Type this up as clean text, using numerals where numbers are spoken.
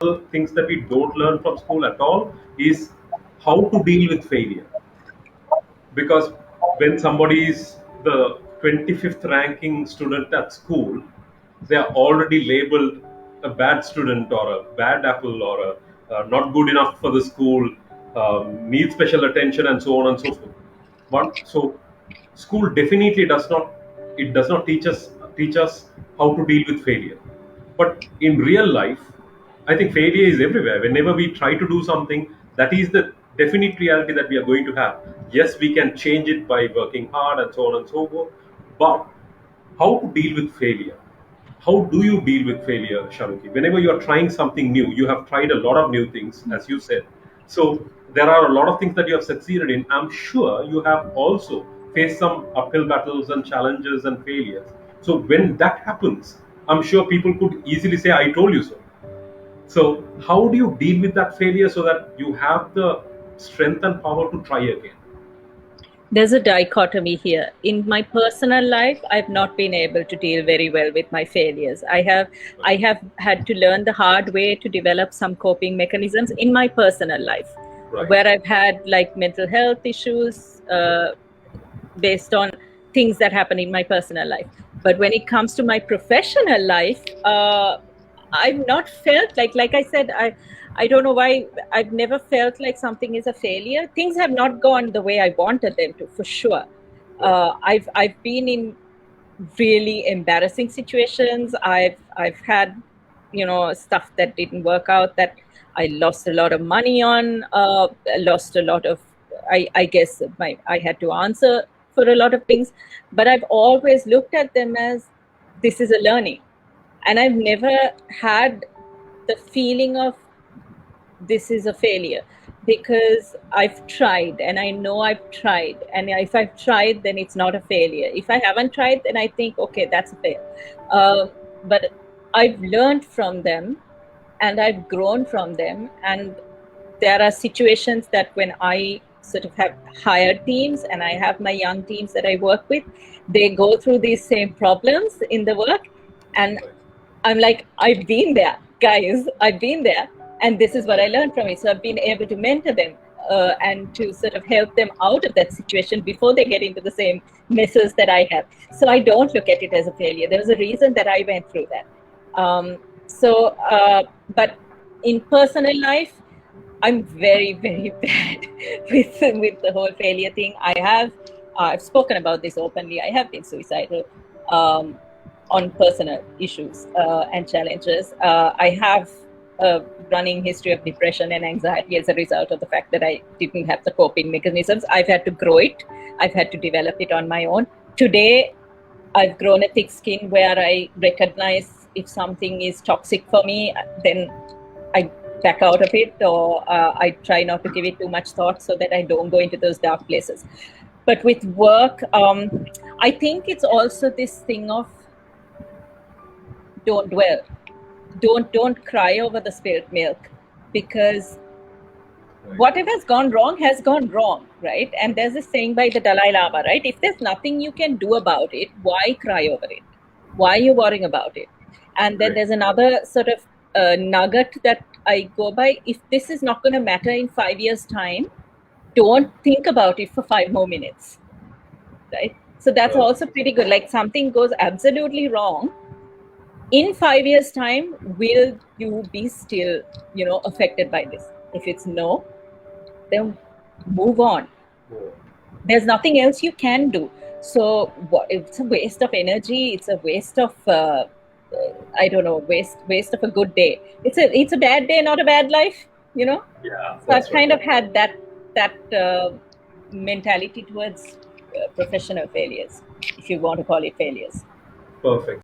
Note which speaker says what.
Speaker 1: the things that we don't learn from school at all is how to deal with failure. Because when somebody is the 25th ranking student at school, they are already labeled a bad student or a bad apple or not good enough for the school, needs special attention, and so on and so forth. So school definitely does not teach us how to deal with failure. But in real life, I think failure is everywhere. Whenever we try to do something, that is the definite reality that we are going to have. Yes, we can change it by working hard and so on and so forth. But how to deal with failure? How do you deal with failure, Shanuki? Whenever you are trying something new, you have tried a lot of new things, as you said. So there are a lot of things that you have succeeded in. I'm sure you have also faced some uphill battles and challenges and failures. So when that happens, I'm sure people could easily say, I told you so. So how do you deal with that failure so that you have the strength and power to try again?
Speaker 2: There's a dichotomy here. In my personal life, I've not been able to deal very well with my failures. I have had to learn the hard way to develop some coping mechanisms in my personal life,
Speaker 1: Right.
Speaker 2: where I've had like mental health issues based on things that happen in my personal life. But when it comes to my professional life, I've not felt like I said, I don't know why I've never felt like something is a failure. Things have not gone the way I wanted them to, for sure. I've been in really embarrassing situations. I've had, stuff that didn't work out, that I lost a lot of money on, lost a lot of, I guess I had to answer for a lot of things, but I've always looked at them as this is a learning. And I've never had the feeling of this is a failure, because I've tried and I know I've tried. And if I've tried, then it's not a failure. If I haven't tried, then I think, okay, that's a fail. But I've learned from them and I've grown from them. And there are situations that when I sort of have hired teams and I have my young teams that I work with, they go through these same problems in the work. And I'm like, I've been there, guys, I've been there. And this is what I learned from it. So I've been able to mentor them and to sort of help them out of that situation before they get into the same messes that I have. So I don't look at it as a failure. There was a reason that I went through that. But in personal life, I'm very, very bad with the whole failure thing. I've spoken about this openly. I have been suicidal on personal issues and challenges. I have a running history of depression and anxiety as a result of the fact that I didn't have the coping mechanisms. I've had to grow it. I've had to develop it on my own. Today, I've grown a thick skin where I recognize if something is toxic for me, then I back out of it, or I try not to give it too much thought so that I don't go into those dark places. But with work, I think it's also this thing of don't dwell. Don't cry over the spilled milk, because whatever has gone wrong, right? And there's a saying by the Dalai Lama, right? If there's nothing you can do about it, why cry over it? Why are you worrying about it? And then there's another sort of nugget that I go by. If this is not going to matter in 5 years' time, don't think about it for 5 more minutes, right? So that's also pretty good. Like something goes absolutely wrong, in 5 years' time, will you be still, affected by this? If it's no, then move on. There's nothing else you can do. So it's a waste of energy. It's a waste of, I don't know, waste of a good day. It's a bad day, not a bad life,
Speaker 1: Yeah.
Speaker 2: So I've kind of had that mentality towards professional failures, if you want to call it failures.
Speaker 1: Perfect.